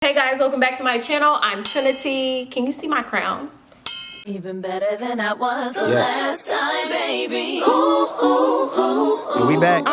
Hey guys, welcome back to my channel. I'm Trinity. Can you see my crown? Even better than I was the last time, baby. We back.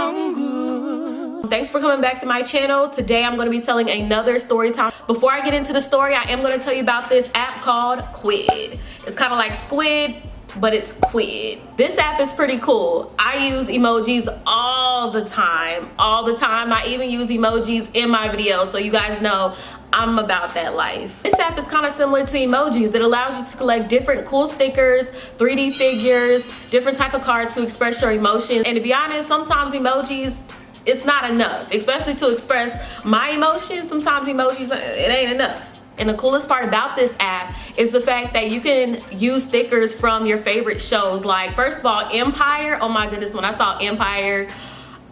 Thanks for coming back to my channel. Today I'm going to be telling another story time. Before I get into the story, I am going to tell you about this app called Quid. It's kind of like Squid, but it's Quid. This app is pretty cool. I use emojis all the time. I even use emojis in my videos, so you guys know I'm about that life. This app is kind of similar to emojis. It allows you to collect different cool stickers, 3D figures, different type of cards to express your emotions. And to be honest, sometimes emojis, it's not enough, especially to express my emotions. Sometimes emojis, it ain't enough. And the coolest part about this app is the fact that you can use stickers from your favorite shows. Like, first of all, Empire. Oh my goodness, when I saw Empire,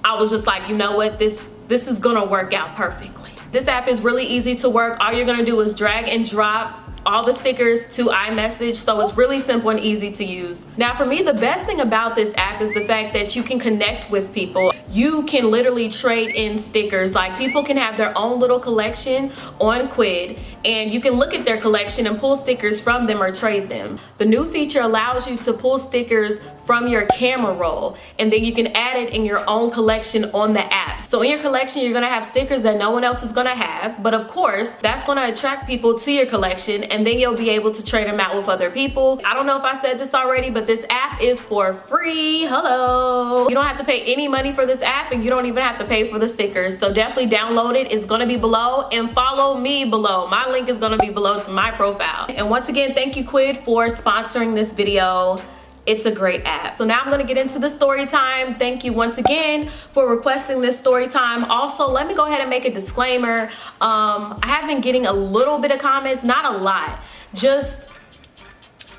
I was just like, you know what, this is gonna work out perfectly. This app is really easy to work. All you're gonna do is drag and drop all the stickers to iMessage, so it's really simple and easy to use. Now for me, the best thing about this app is the fact that you can connect with people. You can literally trade in stickers. Like, people can have their own little collection on Quid, and you can look at their collection and pull stickers from them or trade them. The new feature allows you to pull stickers from your camera roll, and then you can add it in your own collection on the app. So in your collection, you're gonna have stickers that no one else is gonna have, but of course, that's gonna attract people to your collection, and then you'll be able to trade them out with other people. I don't know if I said this already, but this app is for free. Hello. You don't have to pay any money for this app, and you don't even have to pay for the stickers. So definitely download it. It's gonna be below, and follow me below. My link is gonna be below to my profile. And once again, thank you Quid for sponsoring this video. It's a great app. So now I'm gonna get into the story time. Thank you once again for requesting this story time. Also, let me go ahead and make a disclaimer. I have been getting a little bit of comments, not a lot, just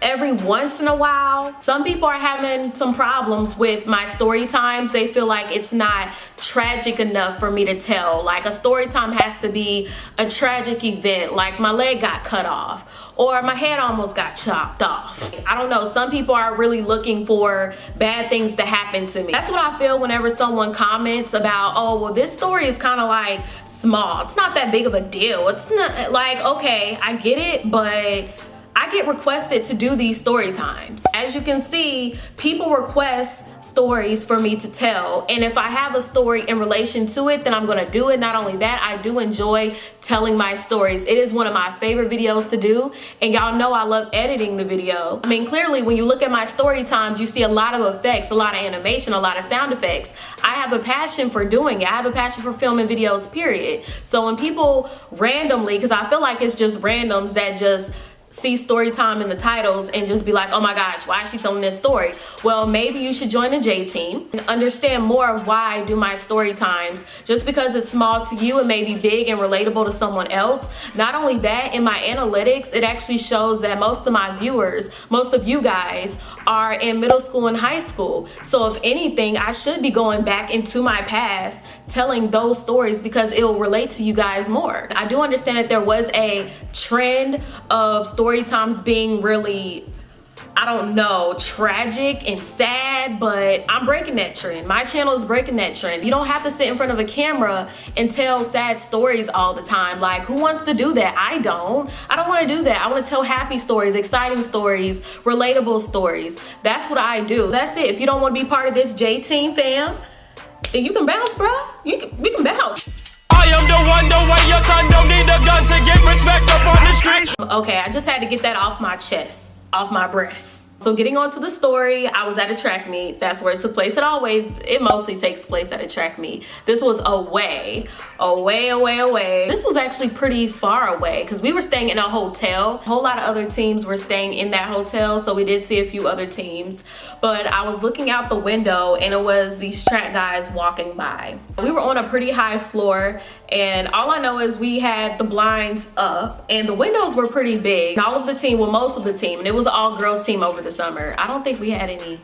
every once in a while. Some people are having some problems with my story times. They feel like it's not tragic enough for me to tell. Like, a story time has to be a tragic event, like my leg got cut off or my head almost got chopped off. I don't know, some people are really looking for bad things to happen to me. That's what I feel whenever someone comments about, oh, well, this story is kind of like small. It's not that big of a deal. It's not like, okay, I get it, but I get requested to do these story times. As you can see, people request stories for me to tell, and if I have a story in relation to it, then I'm gonna do it. Not only that, I do enjoy telling my stories. It is one of my favorite videos to do, and y'all know I love editing the video. I mean, clearly when you look at my story times, you see a lot of effects, a lot of animation, a lot of sound effects. I have a passion for doing it. I have a passion for filming videos, period. So when people randomly, because I feel like it's just randoms that just see story time in the titles and just be like, oh my gosh, why is she telling this story? Well, maybe you should join the J team and understand more of why I do my story times. Just because it's small to you, it may be big and relatable to someone else. Not only that, in my analytics, it actually shows that most of my viewers, most of you guys, are in middle school and high school. So if anything, I should be going back into my past telling those stories because it will relate to you guys more. I do understand that there was a trend of story times being really, I don't know, tragic and sad, but I'm breaking that trend. My channel is breaking that trend. You don't have to sit in front of a camera and tell sad stories all the time. Like, who wants to do that? I don't want to do that. I want to tell happy stories, exciting stories, relatable stories. That's what I do. That's it. If you don't want to be part of this J team, fam, then you can bounce, bro. We can bounce. I am the one, the way your son don't need a gun to get respect up on the street. Okay, I just had to get that off my chest, off my breast. So getting on to the story, I was at a track meet. That's where it took place. It mostly takes place at a track meet. This was away. This was actually pretty far away because we were staying in a hotel. A whole lot of other teams were staying in that hotel, so we did see a few other teams. But I was looking out the window and it was these track guys walking by. We were on a pretty high floor, and all I know is we had the blinds up and the windows were pretty big. All of the team, well, most of the team, and it was an all-girls team over the summer. I don't think we had any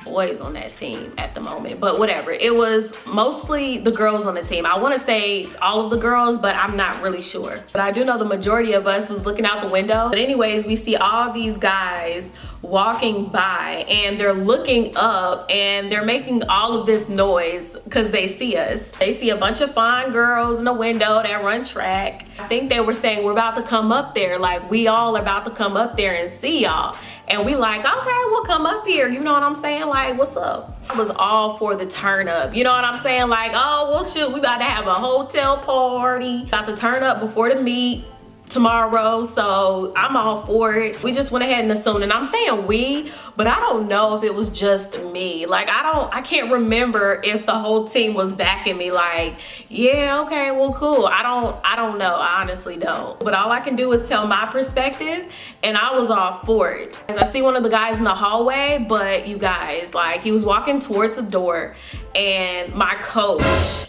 boys on that team at the moment, but whatever. It was mostly the girls on the team. I want to say all of the girls, but I'm not really sure. But I do know the majority of us was looking out the window. But anyways, we see all these guys walking by and they're looking up and they're making all of this noise because they see us. They see a bunch of fine girls in the window that run track. I think they were saying we're about to come up there, like we all are about to come up there and see y'all. And we like, okay, we'll come up here. You know what I'm saying? Like, what's up? I was all for the turn up. You know what I'm saying? Like, oh, well, shoot, we about to have a hotel party. About to turn up before the meet tomorrow, so I'm all for it. We just went ahead and assumed, and I'm saying we, but I don't know if it was just me. Like, I can't remember if the whole team was backing me like, yeah, okay, well, cool. I don't know. I honestly don't. But all I can do is tell my perspective, and I was all for it. As I see one of the guys in the hallway, but you guys, like, he was walking towards the door, and my coach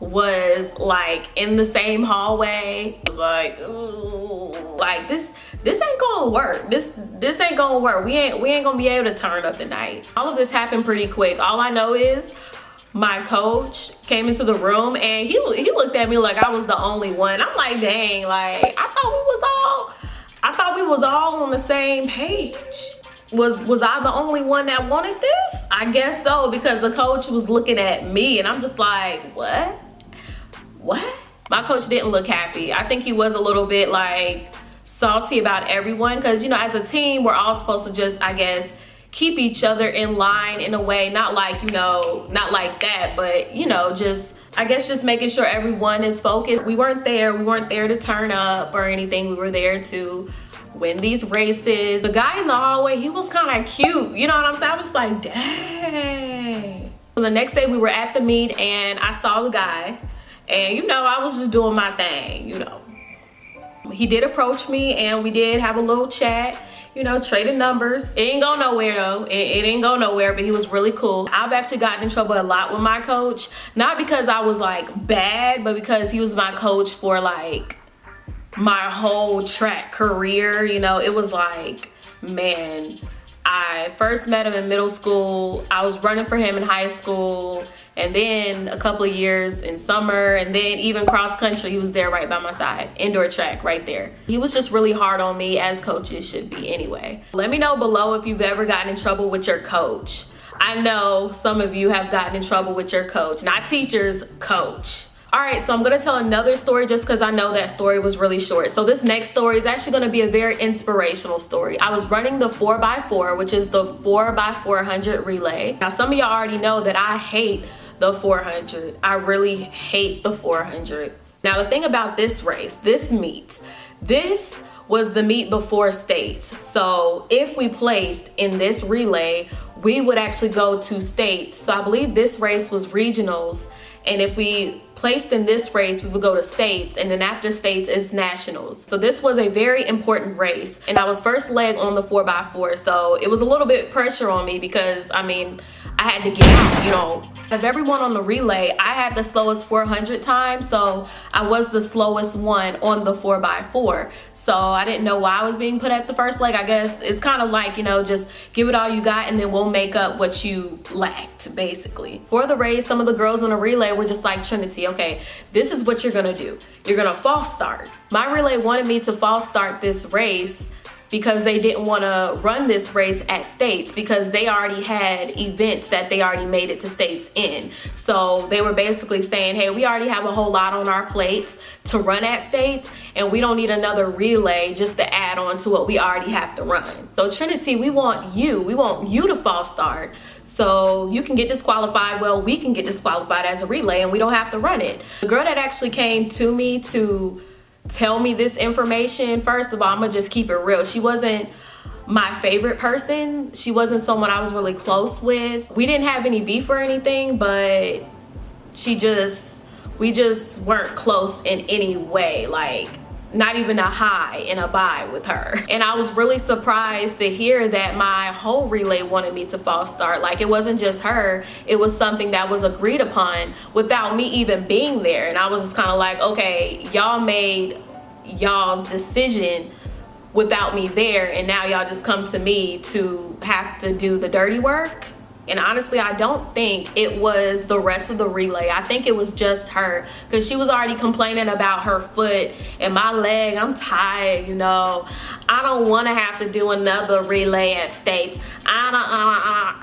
was like in the same hallway. Like, ooh, like this ain't gonna work. This ain't gonna work. We ain't gonna be able to turn up tonight. All of this happened pretty quick. All I know is my coach came into the room and he looked at me like I was the only one. I'm like, dang, like I thought we was all on the same page. Was I the only one that wanted this? I guess so, because the coach was looking at me and I'm just like, what? My coach didn't look happy. I think he was a little bit like salty about everyone, because, you know, as a team, we're all supposed to just, I guess, keep each other in line in a way, not like, you know, not like that, but, you know, just, I guess, just making sure everyone is focused. We weren't there to turn up or anything. We were there to win these races. The guy in the hallway, he was kind of cute. You know what I'm saying? I was just like, dang. So the next day we were at the meet and I saw the guy. And, you know, I was just doing my thing, you know. He did approach me and we did have a little chat, you know, traded numbers. It ain't go nowhere though. It ain't go nowhere, but he was really cool. I've actually gotten in trouble a lot with my coach. Not because I was like bad, but because he was my coach for like my whole track career. You know, it was like, man, I first met him in middle school. I was running for him in high school, and then a couple of years in summer, and then even cross country, he was there right by my side. Indoor track right there. He was just really hard on me, as coaches should be anyway. Let me know below if you've ever gotten in trouble with your coach. I know some of you have gotten in trouble with your coach, not teachers, coach. All right, so I'm gonna tell another story just because I know that story was really short. So this next story is actually gonna be a very inspirational story. I was running the 4x4, which is the 4x400 relay. Now, some of y'all already know that I hate the 400. I really hate the 400. Now, the thing about this race, this meet, this was the meet before states. So if we placed in this relay, we would actually go to states. So I believe this race was regionals. And if we placed in this race, we would go to states, and then after states is nationals. So this was a very important race, and I was first leg on the 4x4, so it was a little bit pressure on me because, I mean, I had to get out, you know. Of everyone on the relay, I had the slowest 400 time, so I was the slowest one on the 4x4. So I didn't know why I was being put at the first leg. I guess it's kind of like, you know, just give it all you got and then we'll make up what you lacked, basically. For the race, some of the girls on the relay were just like, Trinity, okay, this is what you're gonna do. You're gonna false start. My relay wanted me to false start this race because they didn't want to run this race at states because they already had events that they already made it to states in. So they were basically saying, hey, we already have a whole lot on our plates to run at states, and we don't need another relay just to add on to what we already have to run. So Trinity, we want you to false start so you can get disqualified. Well, we can get disqualified as a relay and we don't have to run it. The girl that actually came to me to tell me this information, first of all, I'm gonna just keep it real. She wasn't my favorite person. She wasn't someone I was really close with. We didn't have any beef or anything, but we just weren't close in any way. Like, not even a hi and a bye with her. And I was really surprised to hear that my whole relay wanted me to false start. Like, it wasn't just her, it was something that was agreed upon without me even being there. And I was just kind of like, okay, y'all made y'all's decision without me there, and now y'all just come to me to have to do the dirty work. And honestly, I don't think it was the rest of the relay. I think it was just her, because she was already complaining about her foot and my leg. I'm tired, you know. I don't want to have to do another relay at States.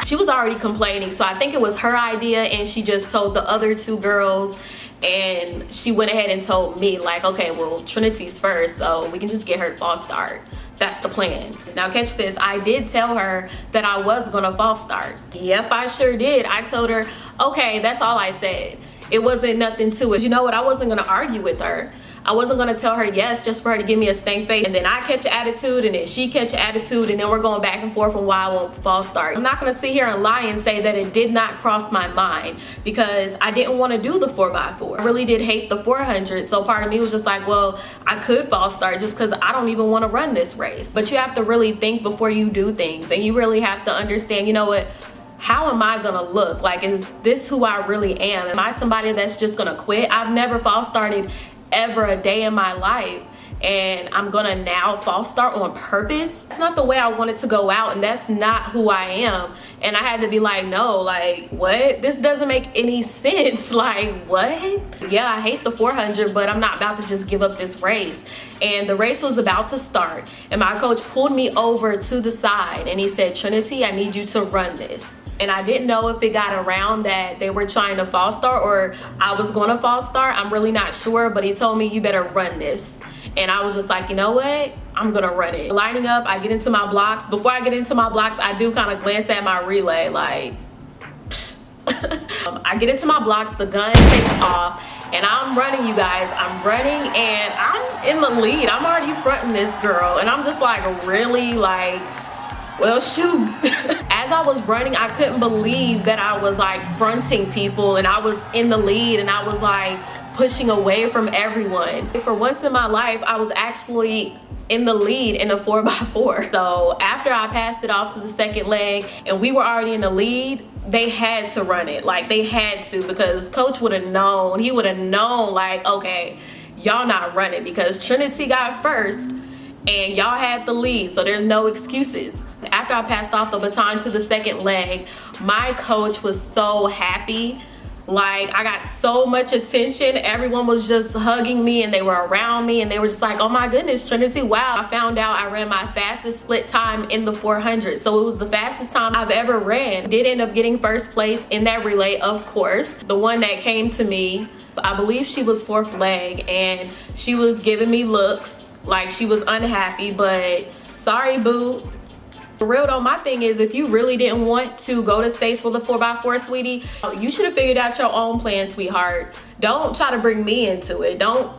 She was already complaining, so I think it was her idea, and she just told the other two girls, and she went ahead and told me, like, okay, well, Trinity's first, so we can just get her a false start. That's the plan. Now catch this, I did tell her that I was gonna false start. Yep, I sure did. I told her, okay, that's all I said. It wasn't nothing to it. You know what, I wasn't gonna argue with her. I wasn't gonna tell her yes just for her to give me a stank face, and then I catch attitude, and then she catch attitude, and then we're going back and forth on why I won't false start. I'm not gonna sit here and lie and say that it did not cross my mind, because I didn't want to do the 4x4. I really did hate the 400, so part of me was just like, well, I could false start just because I don't even want to run this race. But you have to really think before you do things, and you really have to understand, you know what, how am I gonna look? Like, is this who I really am? Am I somebody that's just gonna quit? I've never false started ever a day in my life, and I'm gonna now false start on purpose. That's not the way I wanted to go out, and that's not who I am. And I had to be like, no, like, what? This doesn't make any sense. Like, what? Yeah, I hate the 400, but I'm not about to just give up this race. And the race was about to start, and my coach pulled me over to the side, and he said, Trinity, I need you to run this. And I didn't know if it got around that they were trying to false start or I was gonna false start. I'm really not sure, but he told me, you better run this. And I was just like, you know what? I'm gonna run it. Lining up, I get into my blocks. Before I get into my blocks, I do kind of glance at my relay, like, I get into my blocks, the gun takes off, and I'm running, you guys. I'm running, and I'm in the lead. I'm already fronting this girl, and I'm just like, really? Like, well, shoot. As I was running, I couldn't believe that I was like fronting people, and I was in the lead, and I was like pushing away from everyone. For once in my life, I was actually in the lead in a 4x4. So after I passed it off to the second leg and we were already in the lead, they had to run it. Like, they had to, because coach would have known. He would have known, like, okay, y'all not running, because Trinity got first and y'all had the lead, so there's no excuses. After I passed off the baton to the second leg, my coach was so happy. Like, I got so much attention. Everyone was just hugging me, and they were around me, and they were just like, oh my goodness, Trinity, wow. I found out I ran my fastest split time in the 400. So it was the fastest time I've ever ran. Did end up getting first place in that relay, of course. The one that came to me, I believe she was fourth leg, and she was giving me looks like she was unhappy, but sorry, boo. For real though, my thing is, if you really didn't want to go to States for the 4x4, sweetie, you should have figured out your own plan, sweetheart. Don't try to bring me into it. Don't,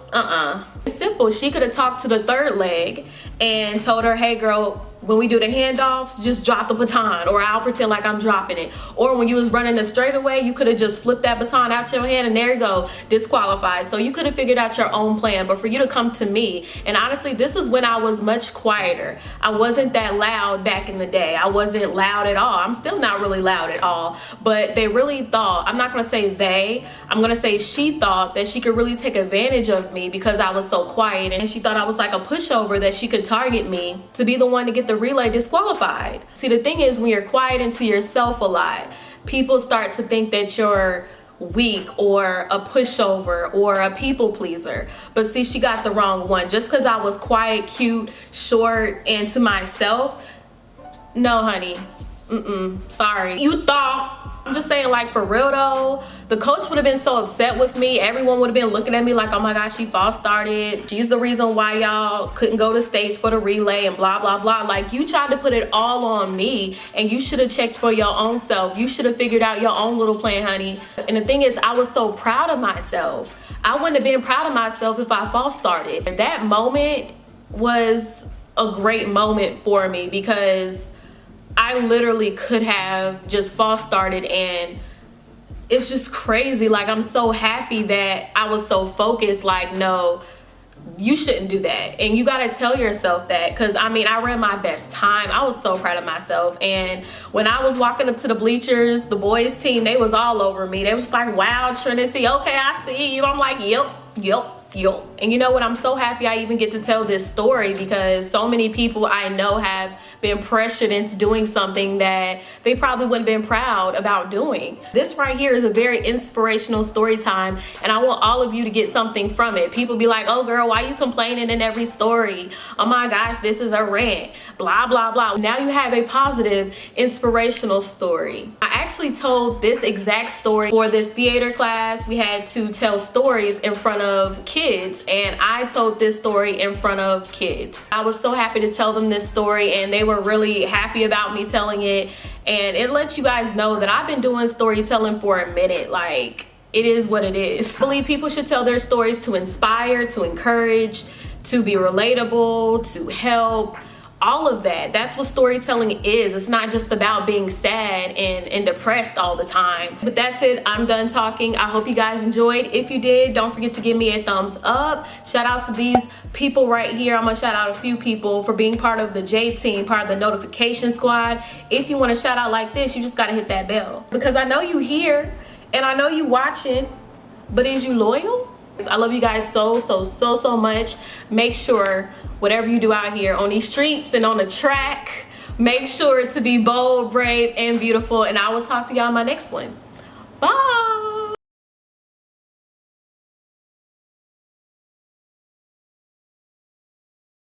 It's simple. She could have talked to the third leg and told her, hey girl, when we do the handoffs, just drop the baton, or I'll pretend like I'm dropping it. Or when you was running the straightaway, you could have just flipped that baton out your hand, and there you go, disqualified. So you could have figured out your own plan, but for you to come to me, and honestly, this is when I was much quieter. I wasn't that loud back in the day. I wasn't loud at all. I'm still not really loud at all, but they really thought, I'm not gonna say they, I'm gonna say she thought that she could really take advantage of me because I was so quiet, and she thought I was like a pushover that she could target me to be the one to get the relay disqualified. See, the thing is, when you're quiet into yourself a lot, people start to think that you're weak or a pushover or a people pleaser. But see, she got the wrong one. Just because I was quiet, cute, short, and to myself, no honey, sorry. You thought. I'm just saying, like, for real though, the coach would have been so upset with me. Everyone would have been looking at me like, oh my gosh, she false started. She's the reason why y'all couldn't go to States for the relay and blah, blah, blah. Like, you tried to put it all on me, and you should have checked for your own self. You should have figured out your own little plan, honey. And the thing is, I was so proud of myself. I wouldn't have been proud of myself if I false started. That moment was a great moment for me, because I literally could have just false started, and it's just crazy. Like, I'm so happy that I was so focused. Like, no, you shouldn't do that. And you gotta tell yourself that, because I mean, I ran my best time. I was so proud of myself. And when I was walking up to the bleachers, the boys team, they was all over me. They was like, wow, Trinity, okay, I see you. I'm like, yep. Yo. And you know what, I'm so happy I even get to tell this story, because so many people I know have been pressured into doing something that they probably wouldn't have been proud about doing. This right here is a very inspirational story time, and I want all of you to get something from it. People be like, oh girl, why you complaining in every story? Oh my gosh, this is a rant, blah blah blah. Now you have a positive inspirational story. I actually told this exact story for this theater class. We had to tell stories in front of kids, and I told this story in front of kids. I was so happy to tell them this story, and they were really happy about me telling it. And it lets you guys know that I've been doing storytelling for a minute. Like, it is what it is. I believe people should tell their stories to inspire, to encourage, to be relatable, to help. All of that. That's what storytelling is. It's not just about being sad and depressed all the time. But that's it. I'm done talking. I hope you guys enjoyed. If you did, don't forget to give me a thumbs up. Shout outs to these people right here. I'm gonna shout out a few people for being part of the J team, part of the notification squad. If you want to shout out like this, you just gotta hit that bell, because I know you here and I know you watching, but is you loyal? I love you guys so much. Make sure whatever you do out here on these streets and on the track, make sure to be bold, brave, and beautiful. And I will talk to y'all in my next one. Bye.